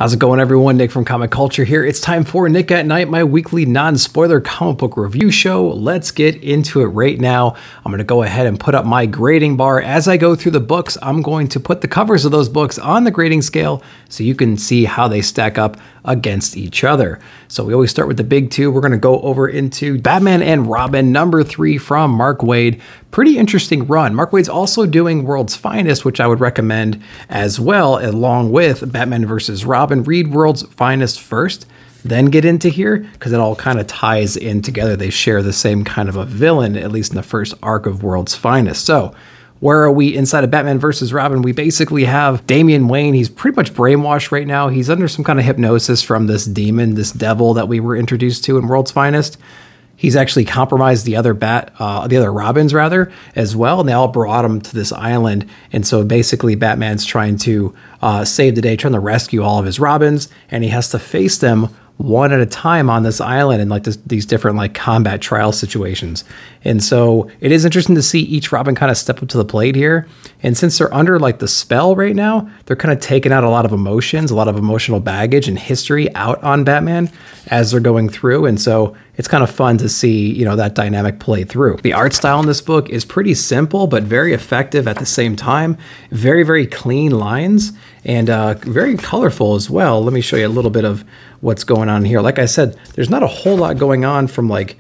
How's it going, everyone? Nick from Comic Culture here. It's time for Nick at Night, my weekly non-spoiler comic book review show. Let's get into it right now. I'm going to go ahead and put up my grading bar. As I go through the books, I'm going to put the covers of those books on the grading scale so you can see how they stack up against each other. So we always start with the big two. We're going to go over into Batman and Robin #3 from Mark Waid. Pretty interesting run. Mark Waid's also doing World's Finest, which I would recommend as well, along with Batman vs. Robin. Read World's Finest first, then get into here, because it all kind of ties in together. They share the same kind of a villain, at least in the first arc of World's Finest. So where are we inside of Batman vs. Robin? We basically have Damian Wayne. He's pretty much brainwashed right now. He's under some kind of hypnosis from this demon, this devil that we were introduced to in World's Finest. He's actually compromised the other Robins rather, as well, and they all brought him to this island. And so basically Batman's trying to save the day, trying to rescue all of his Robins, and he has to face them one at a time on this island in like these different like combat trial situations. And so it is interesting to see each Robin kind of step up to the plate here. And since they're under like the spell right now, they're kind of taking out a lot of emotions, a lot of emotional baggage and history out on Batman as they're going through. And so it's kind of fun to see, you know, that dynamic play through. The art style in this book is pretty simple, but very effective at the same time. Very, very clean lines and very colorful as well. Let me show you a little bit of what's going on here. Like I said, there's not a whole lot going on from like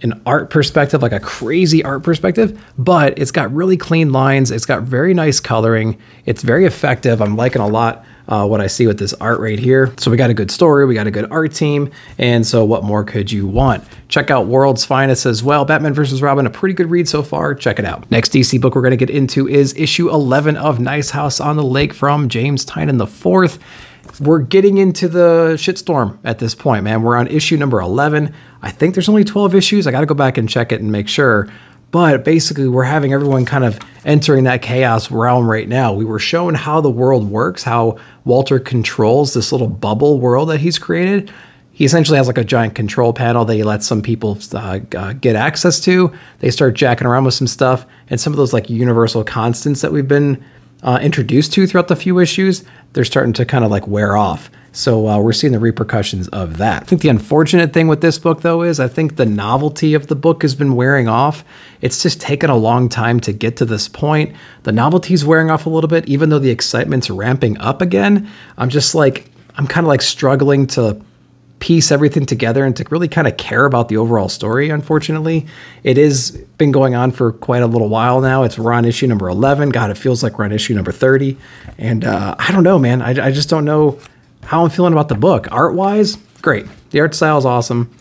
an art perspective, like a crazy art perspective, but it's got really clean lines. It's got very nice coloring. It's very effective. I'm liking a lot what I see with this art right here. So we got a good story, we got a good art team, and so what more could you want? Check out World's Finest as well. Batman vs. Robin, a pretty good read so far. Check it out. Next DC book we're going to get into is issue 11 of Nice House on the Lake from James Tynion IV. We're getting into the shitstorm at this point, man. We're on issue number 11. I think there's only 12 issues. I got to go back and check it and make sure. But basically, we're having everyone kind of entering that chaos realm right now. We were shown how the world works, how Walter controls this little bubble world that he's created. He essentially has like a giant control panel that he lets some people get access to. They start jacking around with some stuff. And some of those like universal constants that we've been introduced to throughout the few issues, they're starting to kind of like wear off. So we're seeing the repercussions of that. I think the unfortunate thing with this book, though, is I think the novelty of the book has been wearing off. It's just taken a long time to get to this point. The novelty's wearing off a little bit, even though the excitement's ramping up again. I'm kind of like struggling to piece everything together and to really kind of care about the overall story, unfortunately. It has been going on for quite a little while now. We're on issue number 11. God, it feels like we're on issue number 30. And I don't know, man. I just don't know how I'm feeling about the book. Art-wise, great. The art style is awesome.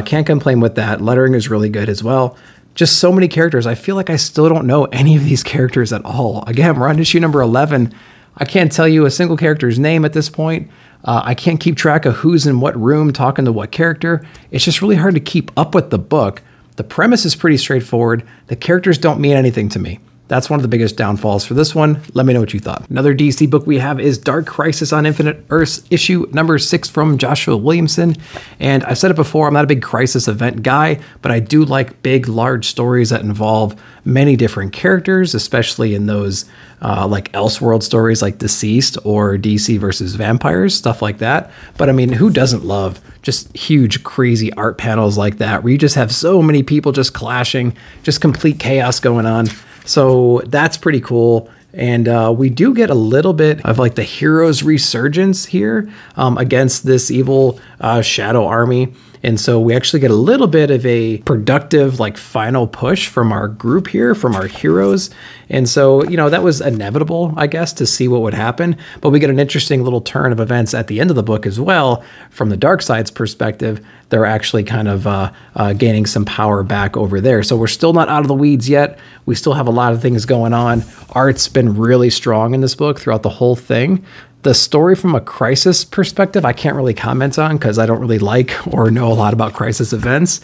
Can't complain with that. Lettering is really good as well. Just so many characters. I feel like I still don't know any of these characters at all. Again, we're on issue number 11. I can't tell you a single character's name at this point. I can't keep track of who's in what room talking to what character. It's just really hard to keep up with the book. The premise is pretty straightforward. The characters don't mean anything to me. That's one of the biggest downfalls for this one. Let me know what you thought. Another DC book we have is Dark Crisis on Infinite Earths, issue number 6 from Joshua Williamson. And I've said it before, I'm not a big crisis event guy, but I do like big, large stories that involve many different characters, especially in those like Elseworld stories like Deceased or DC versus Vampires, stuff like that. But I mean, who doesn't love just huge, crazy art panels like that, where you just have so many people just clashing, just complete chaos going on. So that's pretty cool. And we do get a little bit of like the hero's resurgence here against this evil shadow army. And so we actually get a little bit of a productive like final push from our group here, from our heroes. And so, you know, that was inevitable, I guess, to see what would happen. But we get an interesting little turn of events at the end of the book as well. From the dark side's perspective, they're actually kind of gaining some power back over there. So we're still not out of the weeds yet. We still have a lot of things going on. Art's been really strong in this book throughout the whole thing. The story from a crisis perspective, I can't really comment on because I don't really like or know a lot about crisis events,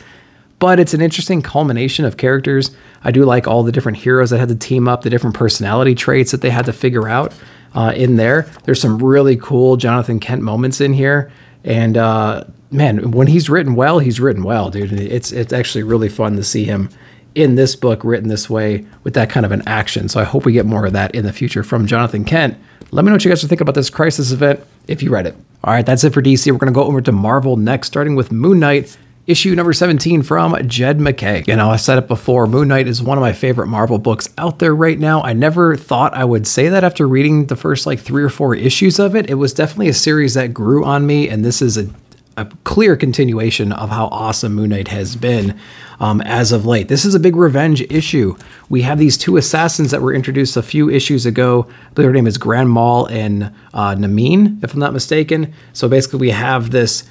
but it's an interesting culmination of characters. I do like all the different heroes that had to team up, the different personality traits that they had to figure out in there. There's some really cool Jonathan Kent moments in here. And man, when he's written well, dude. It's actually really fun to see him in this book written this way with that kind of an action. So I hope we get more of that in the future from Jonathan Kent Let me know what you guys are thinking about this Crisis event if you read it. All right, that's it for DC. We're going to go over to Marvel next, starting with Moon Knight, issue number 17 from Jed MacKay. You know, I said it before, Moon Knight is one of my favorite Marvel books out there right now. I never thought I would say that after reading the first like 3 or 4 issues of it. It was definitely a series that grew on me, and this is a clear continuation of how awesome Moon Knight has been as of late. This is a big revenge issue. We have these 2 assassins that were introduced a few issues ago. I believe her name is Grand Mal and Namine, if I'm not mistaken. So basically we have this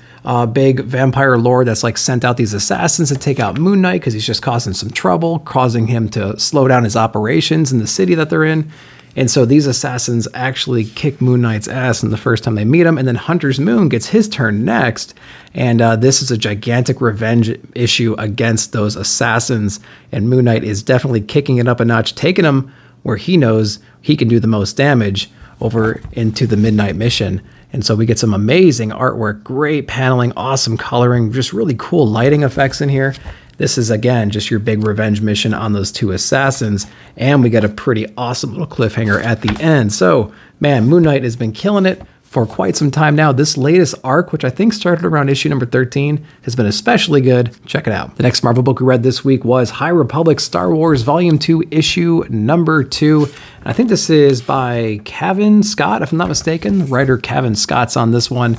big vampire lord that's like sent out these assassins to take out Moon Knight because he's just causing some trouble, causing him to slow down his operations in the city that they're in. And so these assassins actually kick Moon Knight's ass in the first time they meet him, and then Hunter's Moon gets his turn next, and this is a gigantic revenge issue against those assassins, and Moon Knight is definitely kicking it up a notch, taking him where he knows he can do the most damage over into the Midnight Mission. And so we get some amazing artwork, great paneling, awesome coloring, just really cool lighting effects in here. This is, again, just your big revenge mission on those 2 assassins. And we get a pretty awesome little cliffhanger at the end. So, man, Moon Knight has been killing it for quite some time now. This latest arc, which I think started around issue number 13, has been especially good. Check it out. The next Marvel book we read this week was High Republic Star Wars Volume 2, issue number 2. And I think this is by Cavan Scott, if I'm not mistaken. Writer Cavan Scott's on this one.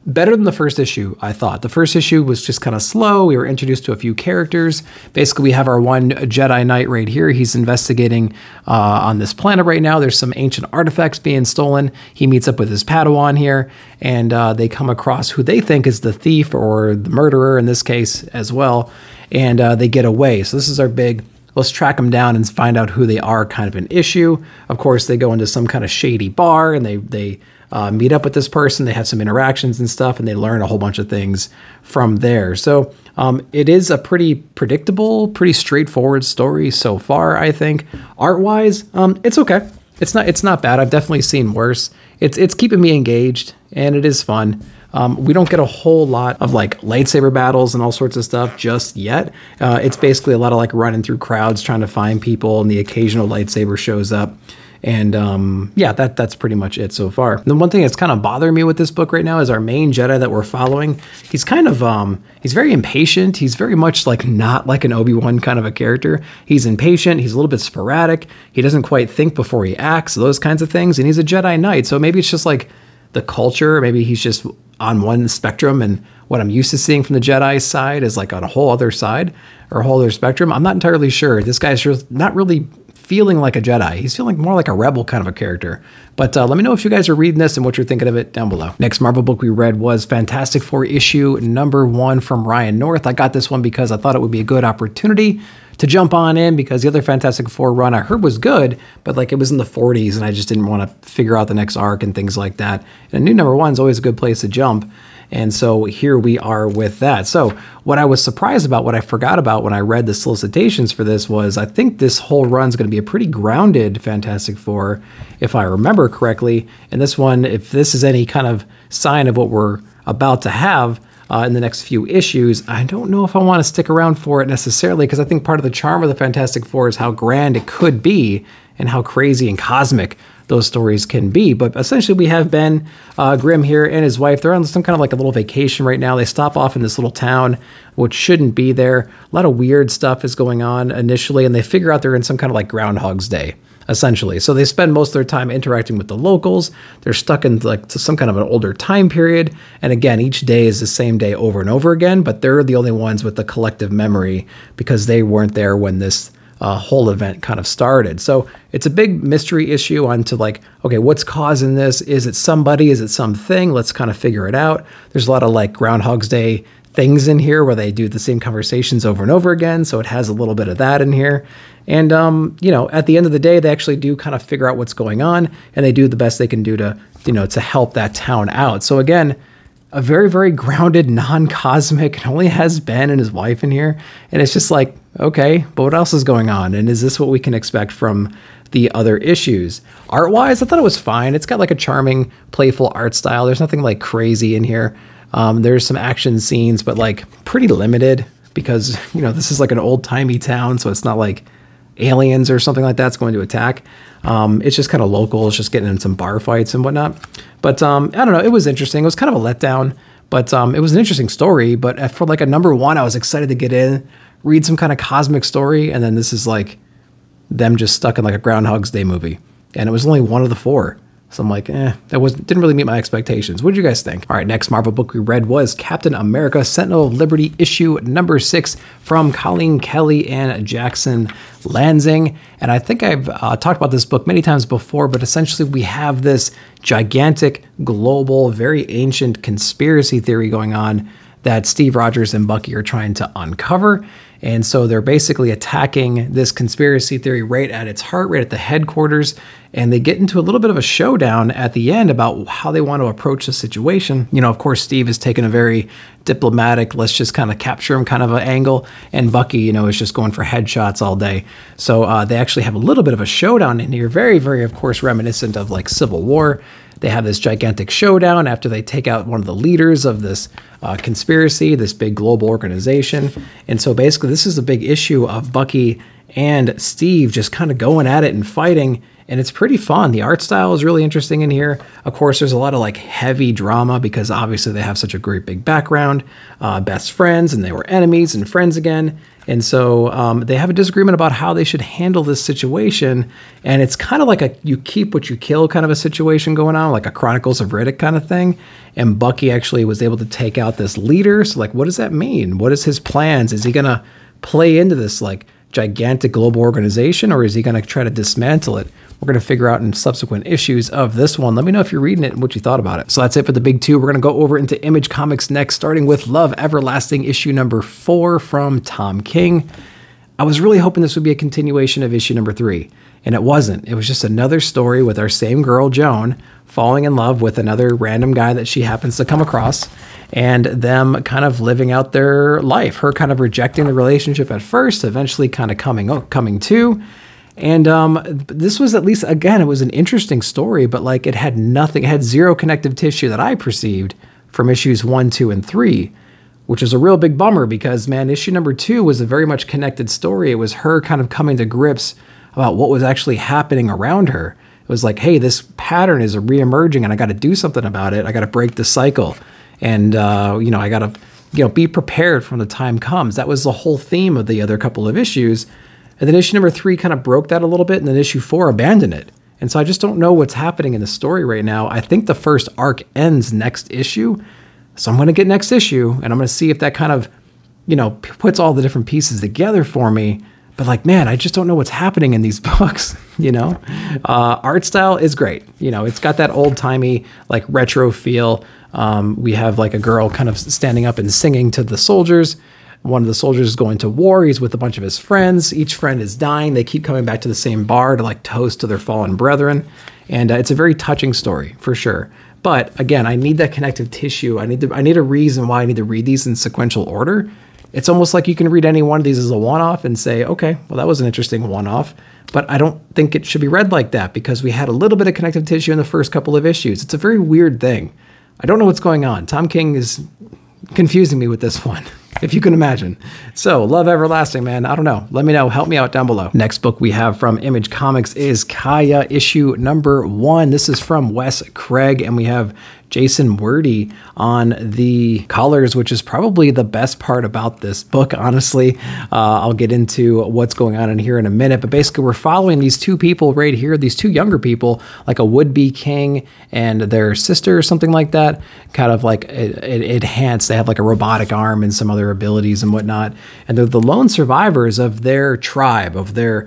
Better than the first issue, I thought. The first issue was just kind of slow. We were introduced to a few characters. Basically, we have our one Jedi Knight right here. He's investigating on this planet right now. There's some ancient artifacts being stolen. He meets up with his Padawan here, and they come across who they think is the thief or the murderer in this case as well, and they get away. So this is our big, let's track them down and find out who they are kind of an issue. Of course, they go into some kind of shady bar, and they meet up with this person, they have some interactions and stuff, and they learn a whole bunch of things from there. So it is a pretty predictable, pretty straightforward story so far, I think. Art-wise, it's okay. It's not bad. I've definitely seen worse. It's keeping me engaged, and it is fun. We don't get a whole lot of like lightsaber battles and all sorts of stuff just yet. It's basically a lot of like running through crowds trying to find people, and the occasional lightsaber shows up. And yeah, that's pretty much it so far. The one thing that's kind of bothering me with this book right now is our main Jedi that we're following. He's kind of, he's very impatient. He's very much like not like an Obi-Wan kind of a character. He's impatient. He's a little bit sporadic. He doesn't quite think before he acts, those kinds of things. And he's a Jedi Knight. So maybe it's just like the culture. Maybe he's just on one spectrum, and what I'm used to seeing from the Jedi side is like on a whole other side or a whole other spectrum. I'm not entirely sure. This guy's just not really feeling like a Jedi. He's feeling more like a rebel kind of a character. But let me know if you guys are reading this and what you're thinking of it down below. Next Marvel book we read was Fantastic Four issue number 1 from Ryan North. I got this one because I thought it would be a good opportunity to jump on in, because the other Fantastic Four run I heard was good, but like it was in the 40s and I just didn't want to figure out the next arc and things like that. And a new number 1 is always a good place to jump. And so here we are with that. So what I was surprised about, what I forgot about when I read the solicitations for this was, I think this whole run is going to be a pretty grounded Fantastic Four, if I remember correctly. And this one, if this is any kind of sign of what we're about to have in the next few issues, I don't know if I want to stick around for it necessarily, because I think part of the charm of the Fantastic Four is how grand it could be and how crazy and cosmic those stories can be. But essentially we have Ben Grimm here and his wife. They're on some kind of like a little vacation right now. They stop off in this little town, which shouldn't be there. A lot of weird stuff is going on initially, and they figure out they're in some kind of like Groundhog's Day, essentially. So they spend most of their time interacting with the locals. They're stuck in like to some kind of an older time period. And again, each day is the same day over and over again, but they're the only ones with the collective memory because they weren't there when this whole event kind of started. So it's a big mystery issue onto like, okay, what's causing this? Is it somebody? Is it something? Let's kind of figure it out. There's a lot of like Groundhog's Day things in here where they do the same conversations over and over again. So it has a little bit of that in here. And, you know, at the end of the day, they actually do kind of figure out what's going on, and they do the best they can do to, you know, to help that town out. So again, a very, very grounded, non-cosmic. It only has Ben and his wife in here. And it's just like, okay, but what else is going on? And is this what we can expect from the other issues? Art-wise, I thought it was fine. It's got like a charming, playful art style. There's nothing like crazy in here. There's some action scenes, but like pretty limited because, you know, this is like an old-timey town. So it's not like aliens or something like that's going to attack. It's just kind of local. It's just getting in some bar fights and whatnot. But I don't know. It was interesting. It was kind of a letdown, but it was an interesting story. But for like a #1, I was excited to get in, read some kind of cosmic story. And then this is like them just stuck in like a Groundhog's Day movie. And it was only one of the 4. So I'm like, didn't really meet my expectations. What did you guys think? All right, next Marvel book we read was Captain America: Sentinel of Liberty, issue #6 from Colleen Kelly and Jackson Lansing. And I think I've talked about this book many times before, but essentially we have this gigantic, global, very ancient conspiracy theory going on that Steve Rogers and Bucky are trying to uncover. And so they're basically attacking this conspiracy theory right at its heart, right at the headquarters. And they get into a little bit of a showdown at the end about how they want to approach the situation. You know, of course, Steve is taking a very diplomatic, let's just kind of capture him kind of an angle. And Bucky, you know, is just going for headshots all day. So they actually have a little bit of a showdown in here. Very, very, of course, reminiscent of like Civil War. They have this gigantic showdown after they take out one of the leaders of this conspiracy, this big global organization. And so basically this is a big issue of Bucky and Steve just kind of going at it and fighting. And it's pretty fun. The art style is really interesting in here. Of course, there's a lot of like heavy drama because obviously they have such a great big background, best friends, and they were enemies and friends again. And so they have a disagreement about how they should handle this situation. And it's kind of like a you keep what you kill kind of a situation going on, like a Chronicles of Riddick kind of thing. And Bucky actually was able to take out this leader. So like, what does that mean? What is his plans? Is he going to play into this like gigantic global organization, or is he going to try to dismantle it? We're going to figure out in subsequent issues of this one. Let me know if you're reading it and what you thought about it. So that's it for the big 2. We're going to go over into Image Comics next, starting with Love Everlasting issue #4 from Tom King. I was really hoping this would be a continuation of issue #3, and it wasn't. It was just another story with our same girl, Joan, falling in love with another random guy that she happens to come across, and them kind of living out their life. Her kind of rejecting the relationship at first, eventually kind of coming to. And this was, at least, again, it was an interesting story, but like it had nothing, it had zero connective tissue that I perceived from issues 1, 2, and 3, which is a real big bummer because, man, issue #2 was a very much connected story. It was her kind of coming to grips about what was actually happening around her. It was like, hey, this pattern is reemerging and I got to do something about it. I got to break the cycle. And, you know, I got to, you know, be prepared when the time comes. That was the whole theme of the other couple of issues. And then issue #3 kind of broke that a little bit, and then issue 4 abandoned it. And so I just don't know what's happening in the story right now. I think the first arc ends next issue. So I'm going to get next issue, and I'm going to see if that kind of, you know, puts all the different pieces together for me. But like, man, I just don't know what's happening in these books, you know? Art style is great. You know, it's got that old-timey, like, retro feel. We have, like, a girl kind of standing up and singing to the soldiers. One of the soldiers is going to war. He's with a bunch of his friends. Each friend is dying. They keep coming back to the same bar to like toast to their fallen brethren. And it's a very touching story for sure. But again, I need that connective tissue. I need a reason why I need to read these in sequential order. It's almost like you can read any one of these as a one-off and say, okay, well, that was an interesting one-off. But I don't think it should be read like that because we had a little bit of connective tissue in the first couple of issues. It's a very weird thing. I don't know what's going on. Tom King is confusing me with this one, if you can imagine. So, Love Everlasting, man. I don't know. Let me know. Help me out down below. Next book we have from Image Comics is Kaya, issue #1. This is from Wes Craig, and we have Jason Wordie on the colors, which is probably the best part about this book, honestly. I'll get into what's going on in here in a minute, but basically we're following these two people right here, these two younger people, like a would-be king and their sister or something like that, kind of like enhanced. They have like a robotic arm and some other abilities and whatnot, and they're the lone survivors of their tribe, of their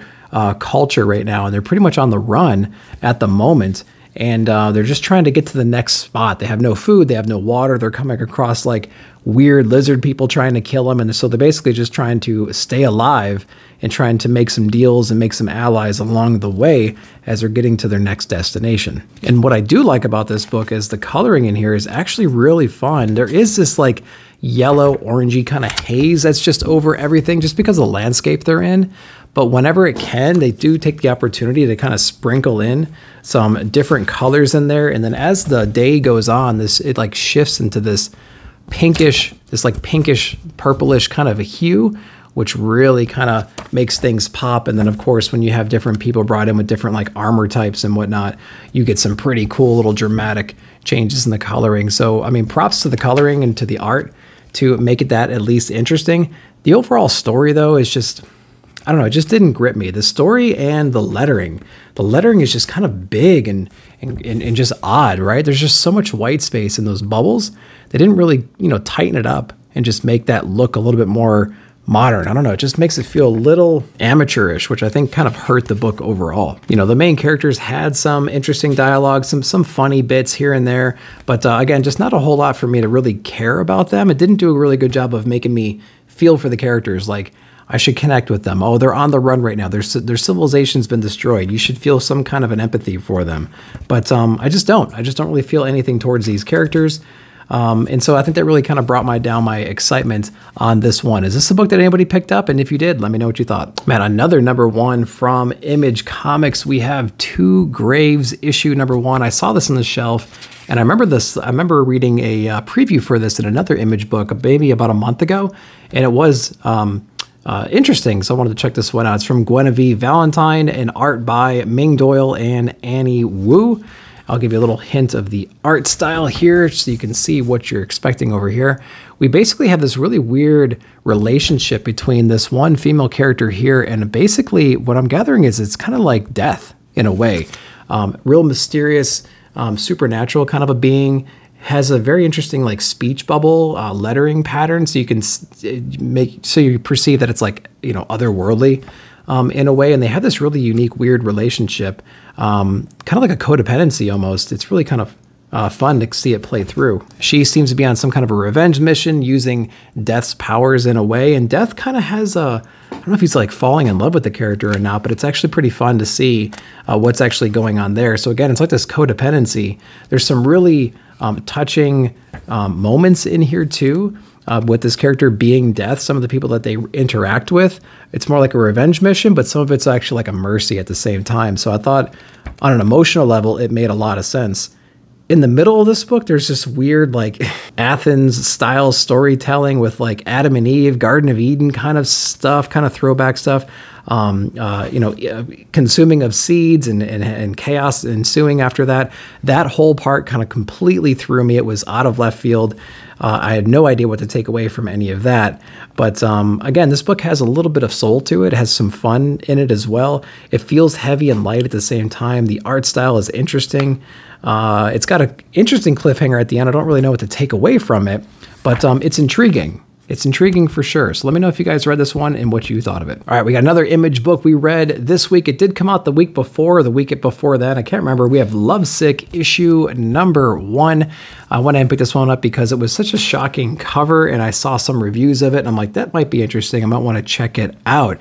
culture right now, and they're pretty much on the run at the moment. And they're just trying to get to the next spot. They have no food, they have no water. They're coming across like weird lizard people trying to kill them. And so they're basically just trying to stay alive and trying to make some deals and make some allies along the way as they're getting to their next destination. And what I do like about this book is the coloring in here is actually really fun. There is this like yellow orangey kind of haze that's just over everything just because of the landscape they're in. But whenever it can, they do take the opportunity to kind of sprinkle in some different colors in there. And then as the day goes on, it like shifts into this pinkish, purplish kind of a hue, which really kind of makes things pop. And then of course, when you have different people brought in with different like armor types and whatnot, you get some pretty cool little dramatic changes in the coloring. So, I mean, props to the coloring and to the art to make it that at least interesting. The overall story though is just, I don't know, it just didn't grip me. The story and the lettering. The lettering is just kind of big and just odd, right? There's just so much white space in those bubbles. They didn't really, you know, tighten it up and just make that look a little bit more modern. I don't know, it just makes it feel a little amateurish, which I think kind of hurt the book overall. You know, the main characters had some interesting dialogue, some funny bits here and there, but again, just not a whole lot for me to really care about them. It didn't do a really good job of making me feel for the characters, like I should connect with them. Oh, they're on the run right now. Their civilization's been destroyed. You should feel some kind of an empathy for them. But I just don't really feel anything towards these characters. And so I think that really kind of brought down my excitement on this one. Is this a book that anybody picked up? And if you did, let me know what you thought. Man, another #1 from Image Comics. We have Two Graves issue #1. I saw this on the shelf and I remember this. I remember reading a preview for this in another Image book maybe about a month ago. And it was interesting. So I wanted to check this one out. It's from Guinevere Valentine and art by Ming Doyle and Annie Wu. I'll give you a little hint of the art style here so you can see what you're expecting over here. We basically have this really weird relationship between this one female character here, and basically what I'm gathering is it's kind of like death in a way. Real mysterious, supernatural kind of a being. Has a very interesting like speech bubble lettering pattern, so you can you perceive that it's like, you know, otherworldly in a way, and they have this really unique, weird relationship, kind of like a codependency almost. It's really kind of fun to see it play through. She seems to be on some kind of a revenge mission using Death's powers in a way, and Death kind of has a, I don't know if he's like falling in love with the character or not, but it's actually pretty fun to see what's actually going on there. So again, it's like this codependency. There's some really touching moments in here too, with this character being Death. Some of the people that they interact with, it's more like a revenge mission, but some of it's actually like a mercy at the same time. So I thought on an emotional level, it made a lot of sense. In the middle of this book, there's this weird like Athens style storytelling with like Adam and Eve, Garden of Eden kind of stuff, kind of throwback stuff. You know, consuming of seeds and chaos ensuing after that. That whole part kind of completely threw me. It was out of left field. I had no idea what to take away from any of that. But again, this book has a little bit of soul to it. It has some fun in it as well. It feels heavy and light at the same time. The art style is interesting. It's got an interesting cliffhanger at the end. I don't really know what to take away from it, but it's intriguing. It's intriguing for sure. So let me know if you guys read this one and what you thought of it. All right, we got another Image book we read this week. It did come out the week before, or the week before that. I can't remember. We have Lovesick issue #1. I went ahead and picked this one up because it was such a shocking cover, and I saw some reviews of it, and I'm like, that might be interesting. I might want to check it out.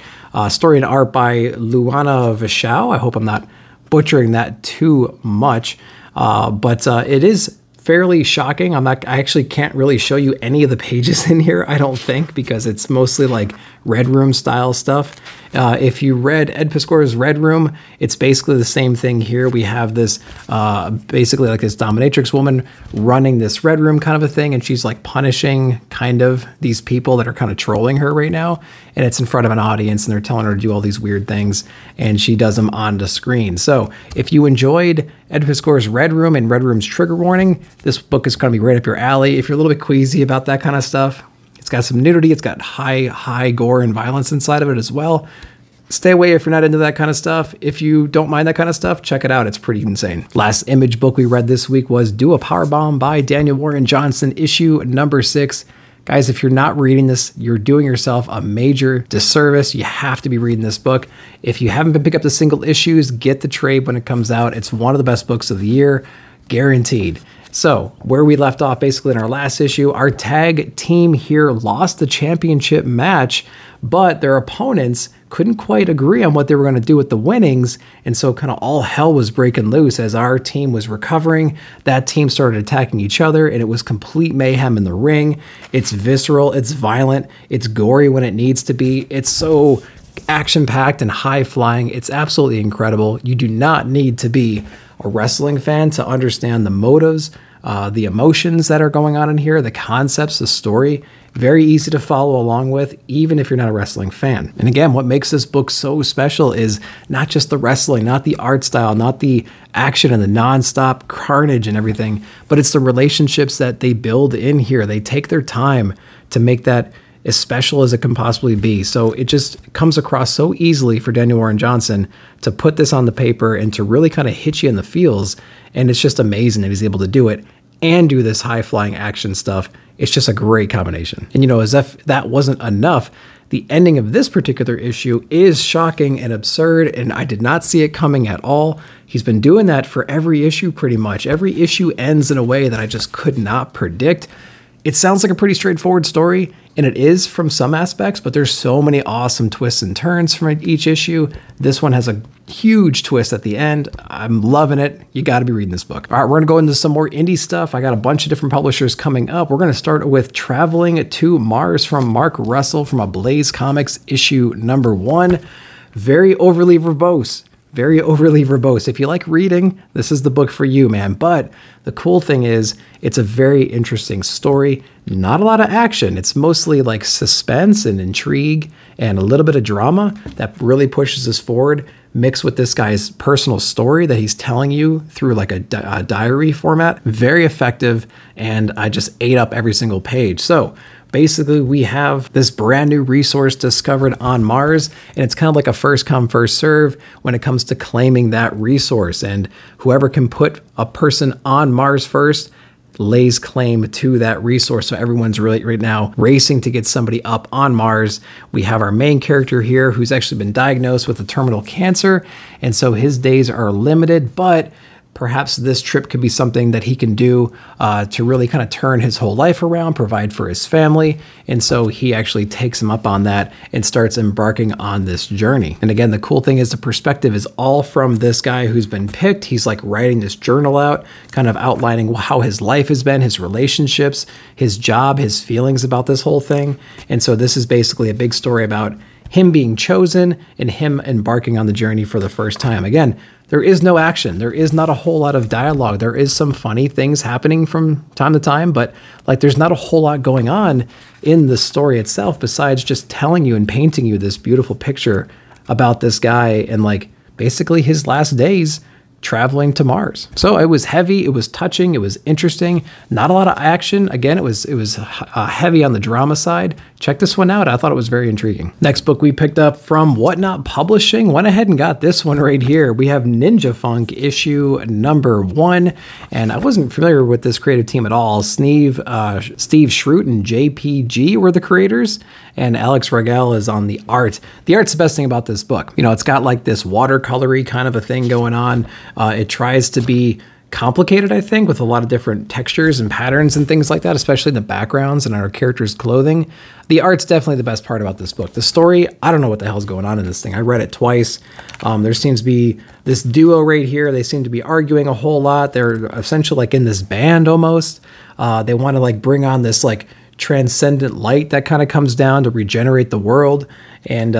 Story and art by Luana Vachau. I hope I'm not butchering that too much, but it is fairly shocking. I actually can't really show you any of the pages in here, I don't think, because it's mostly like Red Room style stuff. If you read Ed Piskor's Red Room, it's basically the same thing here. We have this basically like this dominatrix woman running this Red Room kind of a thing, and she's like punishing kind of these people that are kind of trolling her right now, and it's in front of an audience and they're telling her to do all these weird things, and she does them on the screen. So if you enjoyed Ed Piskor's Red Room and Red Room's Trigger Warning, this book is going to be right up your alley. If you're a little bit queasy about that kind of stuff, it's got some nudity, it's got high gore and violence inside of it as well. Stay away if you're not into that kind of stuff. If you don't mind that kind of stuff, check it out. It's pretty insane. Last Image book we read this week was Do a Powerbomb by Daniel Warren Johnson, issue #6. Guys, if you're not reading this, you're doing yourself a major disservice. You have to be reading this book. If you haven't been picking up the single issues, get the trade when it comes out. It's one of the best books of the year, guaranteed. So where we left off basically in our last issue, our tag team here lost the championship match, but their opponents couldn't quite agree on what they were going to do with the winnings. And so kind of all hell was breaking loose as our team was recovering. That team started attacking each other, and it was complete mayhem in the ring. It's visceral, it's violent, it's gory when it needs to be. It's so action-packed and high-flying. It's absolutely incredible. You do not need to be a wrestling fan to understand the motives the emotions that are going on in here, the concepts, the story. Very easy to follow along with, even if you're not a wrestling fan. And again, what makes this book so special is not just the wrestling, not the art style, not the action and the nonstop carnage and everything, but it's the relationships that they build in here. They take their time to make that as special as it can possibly be. So it just comes across so easily for Daniel Warren Johnson to put this on the paper and to really kind of hit you in the feels. And it's just amazing that he's able to do it and do this high-flying action stuff. It's just a great combination. And as if that wasn't enough, the ending of this particular issue is shocking and absurd, and I did not see it coming at all. He's been doing that for every issue pretty much. Every issue ends in a way that I just could not predict. It sounds like a pretty straightforward story, and it is from some aspects, but there's so many awesome twists and turns from each issue. This one has a huge twist at the end. I'm loving it. You got to be reading this book. All right, we're going to go into some more indie stuff. I got a bunch of different publishers coming up. We're going to start with Traveling to Mars from Mark Russell from Ablaze Comics, issue number 1. Very overly verbose. Very overly verbose. If you like reading, this is the book for you, man. But the cool thing is, it's a very interesting story. Not a lot of action. It's mostly like suspense and intrigue and a little bit of drama that really pushes us forward, mixed with this guy's personal story that he's telling you through like a diary format. Very effective, and I just ate up every single page. So basically, we have this brand new resource discovered on Mars, and it's kind of like a first come, first serve when it comes to claiming that resource. And whoever can put a person on Mars first lays claim to that resource. So everyone's really right now racing to get somebody up on Mars. We have our main character here who's actually been diagnosed with a terminal cancer, and so his days are limited, but perhaps this trip could be something that he can do to really kind of turn his whole life around, provide for his family. And so he actually takes him up on that and starts embarking on this journey. And again, the cool thing is the perspective is all from this guy who's been picked. He's like writing this journal out, kind of outlining how his life has been, his relationships, his job, his feelings about this whole thing. And so this is basically a big story about him being chosen and him embarking on the journey for the first time. Again, there is no action. There is not a whole lot of dialogue. There is some funny things happening from time to time, but like there's not a whole lot going on in the story itself besides just telling you and painting you this beautiful picture about this guy and like basically his last days traveling to Mars. So it was heavy, it was touching, it was interesting, not a lot of action. Again, it was heavy on the drama side. Check this one out. I thought it was very intriguing. Next book we picked up from Whatnot Publishing. Went ahead and got this one right here. We have Ninja Funk issue number 1, and I wasn't familiar with this creative team at all. Steve Schrute and JPG were the creators, and Alex Rogel is on the art. The art's the best thing about this book. It's got like this watercolory kind of a thing going on. It tries to be complicated, I think, with a lot of different textures and patterns and things like that, especially in the backgrounds and our characters' clothing. The art's definitely the best part about this book. The story, I don't know what the hell's going on in this thing. I read it twice. There seems to be this duo right here. They seem to be arguing a whole lot. They're essentially like in this band almost. They want to like bring on this like transcendent light that kind of comes down to regenerate the world. And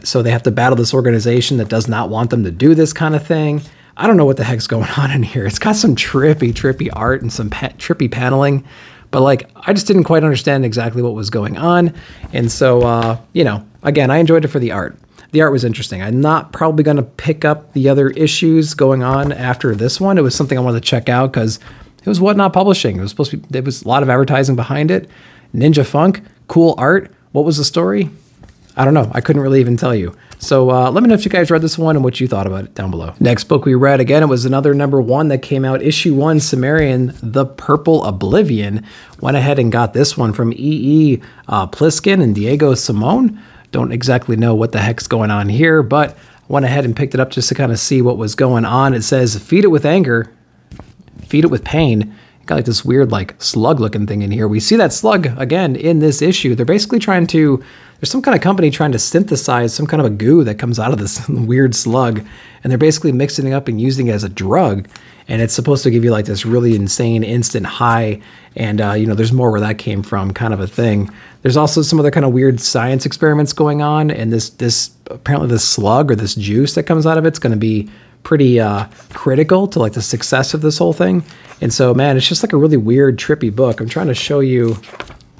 so they have to battle this organization that does not want them to do this kind of thing. I don't know what the heck's going on in here. It's got some trippy art and some trippy paneling, but like, I just didn't quite understand exactly what was going on. And so, again, I enjoyed it for the art. The art was interesting. I'm not probably going to pick up the other issues going on after this one. It was something I wanted to check out because it was Whatnot Publishing. It was supposed to be, there was a lot of advertising behind it. Ninja Funk, cool art. What was the story? I don't know. I couldn't really even tell you. So let me know if you guys read this one and what you thought about it down below. Next book we read, again, it was another number 1 that came out, issue 1, Sumerian, The Purple Oblivion. Went ahead and got this one from E.E. Pliskin and Diego Simone. Don't exactly know what the heck's going on here, but went ahead and picked it up just to kind of see what was going on. It says, feed it with anger, feed it with pain. Got like this weird like slug looking thing in here. We see that slug again in this issue. They're basically trying to, there's some kind of company trying to synthesize some kind of a goo that comes out of this weird slug. And they're basically mixing it up and using it as a drug. And it's supposed to give you like this really insane instant high. And, there's more where that came from kind of a thing. There's also some other kind of weird science experiments going on. And this apparently this slug or this juice that comes out of it's going to be pretty critical to like the success of this whole thing. And so, man, it's just like a really weird, trippy book. I'm trying to show you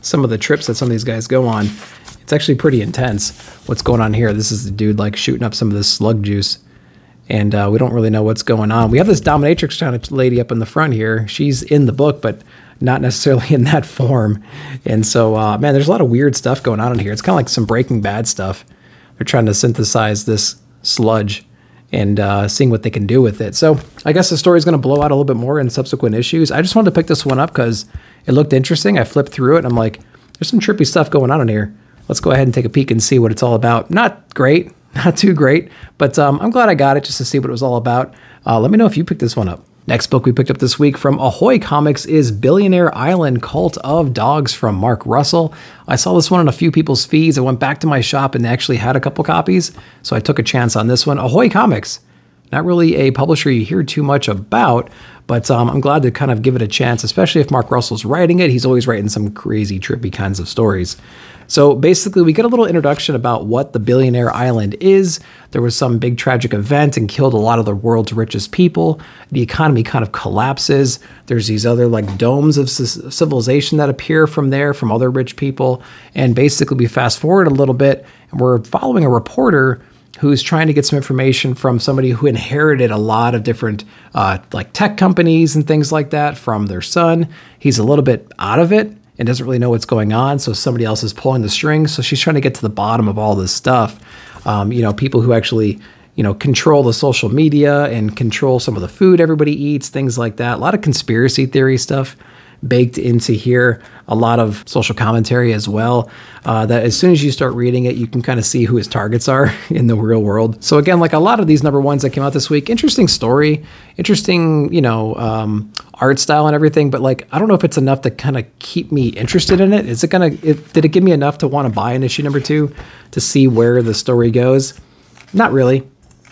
some of the trips that some of these guys go on. It's actually pretty intense what's going on here. This is the dude like shooting up some of this slug juice. And we don't really know what's going on. We have this dominatrix kind of lady up in the front here. She's in the book, but not necessarily in that form. And so, man, there's a lot of weird stuff going on in here. It's kind of like some Breaking Bad stuff. They're trying to synthesize this sludge and seeing what they can do with it. So I guess the story is going to blow out a little bit more in subsequent issues. I just wanted to pick this one up because it looked interesting. I flipped through it and I'm like, there's some trippy stuff going on in here. Let's go ahead and take a peek and see what it's all about. Not great, not too great, but I'm glad I got it just to see what it was all about. Let me know if you picked this one up. Next book we picked up this week from Ahoy Comics is Billionaire Island Cult of Dogs from Mark Russell. I saw this one on a few people's feeds. I went back to my shop and they actually had a couple copies, so I took a chance on this one. Ahoy Comics, not really a publisher you hear too much about, but I'm glad to kind of give it a chance, especially if Mark Russell's writing it. He's always writing some crazy, trippy kinds of stories. So basically, we get a little introduction about what the Billionaire Island is. There was some big tragic event and killed a lot of the world's richest people. The economy kind of collapses. There's these other like domes of civilization that appear from there, from other rich people. And basically, we fast forward a little bit, and we're following a reporter who's trying to get some information from somebody who inherited a lot of different like tech companies and things like that from their son. He's a little bit out of it and doesn't really know what's going on, so somebody else is pulling the strings. So she's trying to get to the bottom of all this stuff. You know, people who actually, you know, control the social media and control some of the food everybody eats, things like that. A lot of conspiracy theory stuff baked into here, a lot of social commentary as well, that as soon as you start reading it, you can kind of see who his targets are in the real world. So again, like a lot of these number ones that came out this week, interesting story, interesting, you know, art style and everything, but like, I don't know if it's enough to kind of keep me interested in it. Is it gonna, did it give me enough to want to buy an issue number 2 to see where the story goes? Not really,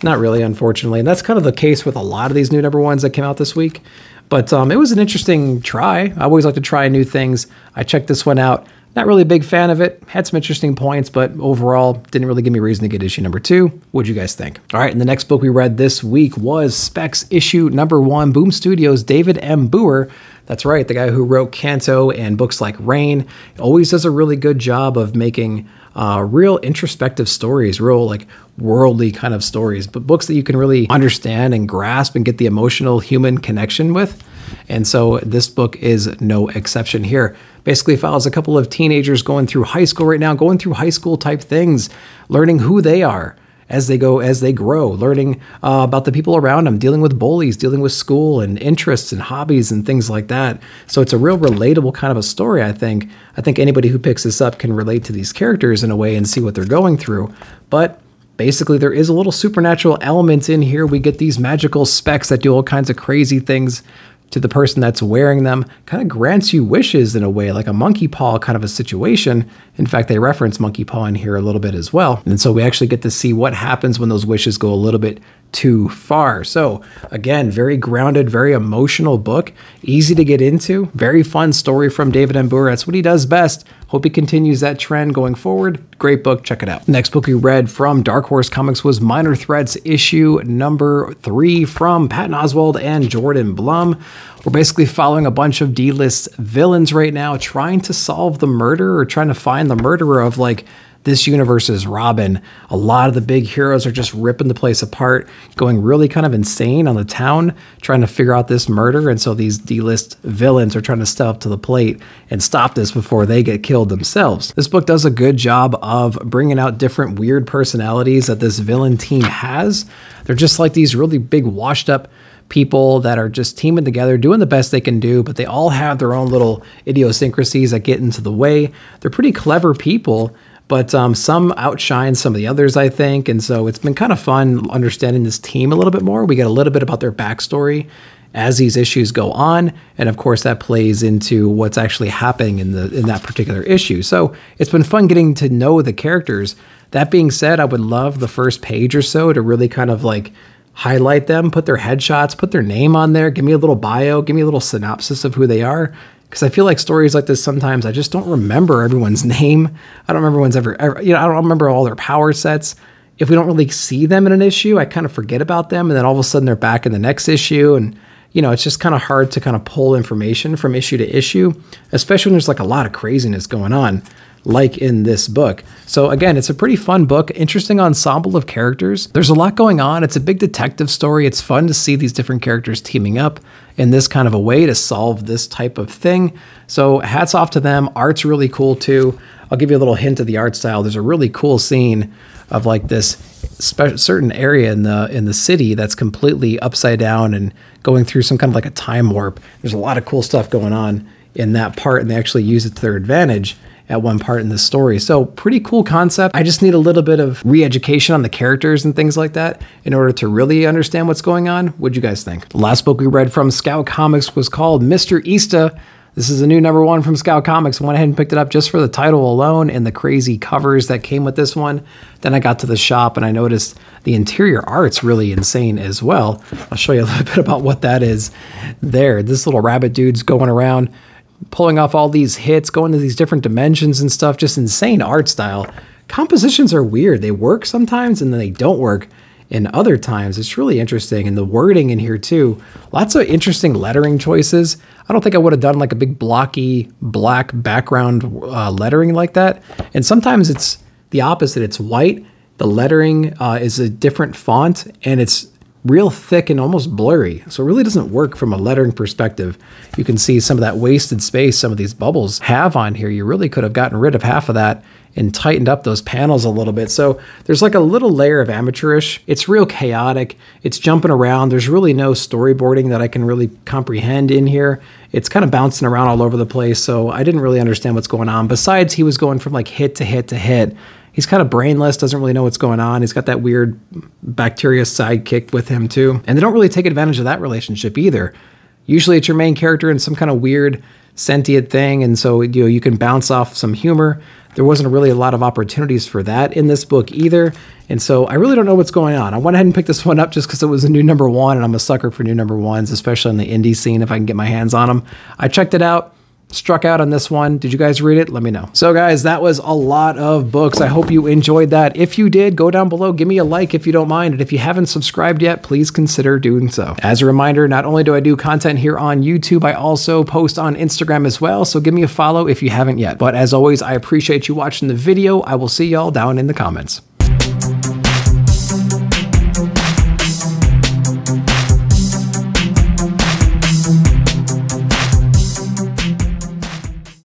unfortunately. And that's kind of the case with a lot of these new number ones that came out this week. But it was an interesting try. I always like to try new things. I checked this one out. Not really a big fan of it. Had some interesting points, but overall didn't really give me a reason to get issue number 2. What'd you guys think? All right, and the next book we read this week was Specs issue number 1, Boom Studios' David M. Booher. That's right, the guy who wrote Kanto and books like Rain. Always does a really good job of making real introspective stories, real like worldly kind of stories, but books that you can really understand and grasp and get the emotional human connection with. And so this book is no exception here. Basically follows a couple of teenagers going through high school right now, going through high school type things, learning who they are as they go, as they grow, learning about the people around them, dealing with bullies, dealing with school and interests and hobbies and things like that. So it's a real relatable kind of a story, I think. I think anybody who picks this up can relate to these characters in a way and see what they're going through. But basically, there is a little supernatural element in here. We get these magical specs that do all kinds of crazy things to the person that's wearing them, kind of grants you wishes in a way, like a monkey paw kind of a situation. In fact, they reference monkey paw in here a little bit as well. And so we actually get to see what happens when those wishes go a little bit too far. So again, very grounded, very emotional book, easy to get into, very fun story from David M. Booher. That's what he does best. Hope he continues that trend going forward. Great book, check it out. Next book we read from Dark Horse Comics was Minor Threats issue number 3 from Patton Oswalt and Jordan Blum. We're basically following a bunch of D-list villains right now, trying to solve the murder or trying to find the murderer of like this universe's Robin. A lot of the big heroes are just ripping the place apart, going really kind of insane on the town, trying to figure out this murder. And so these D-list villains are trying to step up to the plate and stop this before they get killed themselves. This book does a good job of bringing out different weird personalities that this villain team has. They're just like these really big washed up people that are just teaming together, doing the best they can do, but they all have their own little idiosyncrasies that get into the way. They're pretty clever people, but some outshine some of the others, I think. And so it's been kind of fun understanding this team a little bit more. We get a little bit about their backstory as these issues go on. And of course that plays into what's actually happening in that particular issue. So it's been fun getting to know the characters. That being said, I would love the first page or so to really kind of like highlight them, put their headshots, put their name on there, give me a little bio, give me a little synopsis of who they are. Because I feel like stories like this, sometimes I just don't remember everyone's name. I don't remember everyone's I don't remember all their power sets. if we don't really see them in an issue, I kind of forget about them. And then all of a sudden they're back in the next issue. And, you know, it's just kind of hard to kind of pull information from issue to issue, especially when there's like a lot of craziness going on, like in this book. So again, it's a pretty fun book, interesting ensemble of characters. There's a lot going on. It's a big detective story. It's fun to see these different characters teaming up in this kind of a way to solve this type of thing. So hats off to them. Art's really cool too. I'll give you a little hint of the art style. There's a really cool scene of like this certain area in the city that's completely upside down and going through some kind of like a time warp. There's a lot of cool stuff going on in that part, and they actually use it to their advantage at one part in the story. So pretty cool concept. I just need a little bit of re-education on the characters and things like that in order to really understand what's going on. What'd you guys think? The last book we read from Scout Comics was called Mr. Easta. This is a new #1 from Scout Comics. Went ahead and picked it up just for the title alone and the crazy covers that came with this one. Then I got to the shop and I noticed the interior art's really insane as well. I'll show you a little bit about what that is there. This little rabbit dude's going around, pulling off all these hits, going to these different dimensions and stuff. Just insane art style. Compositions are weird. They work sometimes and then they don't work in other times. It's really interesting. And the wording in here too. Lots of interesting lettering choices. I don't think I would have done like a big blocky black background lettering like that. And sometimes it's the opposite. It's white. The lettering is a different font and it's real thick and almost blurry. So it really doesn't work from a lettering perspective. You can see some of that wasted space some of these bubbles have on here. You really could have gotten rid of half of that and tightened up those panels a little bit. So there's like a little layer of amateurish. It's real chaotic. It's jumping around. There's really no storyboarding that I can really comprehend in here. It's kind of bouncing around all over the place. So I didn't really understand what's going on. Besides, he was going from like hit to hit to hit. He's kind of brainless, doesn't really know what's going on. He's got that weird bacteria sidekick with him too. And they don't really take advantage of that relationship either. Usually it's your main character in some kind of weird sentient thing. And so, you know, you can bounce off some humor. There wasn't really a lot of opportunities for that in this book either. And so I really don't know what's going on. I went ahead and picked this one up just because it was a new #1 and I'm a sucker for new #1s, especially in the indie scene if I can get my hands on them. I checked it out. Struck out on this one. Did you guys read it? Let me know. So guys, that was a lot of books. I hope you enjoyed that. If you did, go down below, give me a like if you don't mind. And if you haven't subscribed yet, please consider doing so. As a reminder, not only do I do content here on YouTube, I also post on Instagram as well. So give me a follow if you haven't yet. But as always, I appreciate you watching the video. I will see y'all down in the comments.